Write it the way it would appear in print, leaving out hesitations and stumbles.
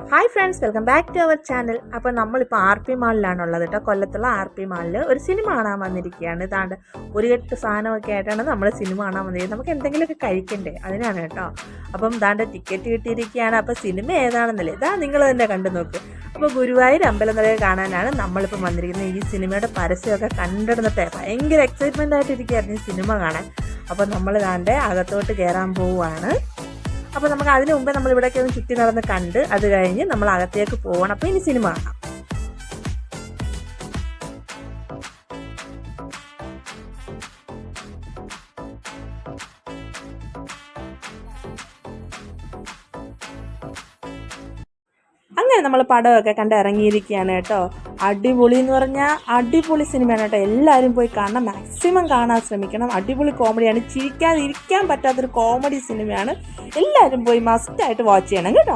Hi friends, welcome back to our channel. അപ്പോൾ നമ്മളിപ്പോൾ RP മാളിലാണുള്ളത് കേട്ടോ. കൊല്ലത്തുള്ള RP മാളിൽ ഒരു സിനിമ കാണാൻ വന്നിരിക്കുകയാണ്. ഇതാണ്ട് ഒരു കെട്ട് സാധനമൊക്കെ ആയിട്ടാണ് നമ്മൾ സിനിമ കാണാൻ വന്നിരിക്കുന്നത്. നമുക്ക് എന്തെങ്കിലുമൊക്കെ കഴിക്കണ്ടേ, അതിനാണ് കേട്ടോ. അപ്പം ദാണ്ട് ടിക്കറ്റ് കിട്ടിയിരിക്കുകയാണ്. അപ്പോൾ സിനിമ ഏതാണെന്നല്ലേ ഇതാ നിങ്ങൾ തന്നെ കണ്ടു നോക്ക്. അപ്പോൾ ഗുരുവായൂർ അമ്പലനിലയം കാണാനാണ് നമ്മളിപ്പോൾ വന്നിരിക്കുന്നത്. ഈ സിനിമയുടെ പരസ്യമൊക്കെ കണ്ടിരുന്നിട്ട് ഭയങ്കര എക്സൈറ്റ്മെൻ്റ് ആയിട്ടിരിക്കുകയായിരുന്നു ഈ സിനിമ കാണാൻ. അപ്പോൾ നമ്മൾ ദാണ്ട് അകത്തോട്ട് കയറാൻ പോവുകയാണ്. അപ്പോൾ നമുക്ക് അതിന് മുമ്പേ നമ്മൾ ഇവിടേക്ക് ഒന്ന് ചുറ്റി നടന്ന് കണ്ട് അത് കഴിഞ്ഞ് നമ്മൾ അകത്തേക്ക് പോകണം. അപ്പോൾ ഇനി സിനിമ കാണാം. അങ്ങനെ നമ്മൾ പടമൊക്കെ കണ്ട് ഇറങ്ങിയിരിക്കുകയാണ് കേട്ടോ. അടിപൊളി എന്ന് പറഞ്ഞാൽ അടിപൊളി സിനിമയാണ് കേട്ടോ. എല്ലാവരും പോയി കാണണം, മാക്സിമം കാണാൻ ശ്രമിക്കണം. അടിപൊളി കോമഡിയാണ്, ചിരിക്കാതിരിക്കാൻ പറ്റാത്തൊരു കോമഡി സിനിമയാണ്. എല്ലാവരും പോയി മസ്റ്റായിട്ട് വാച്ച് ചെയ്യണം കേട്ടോ.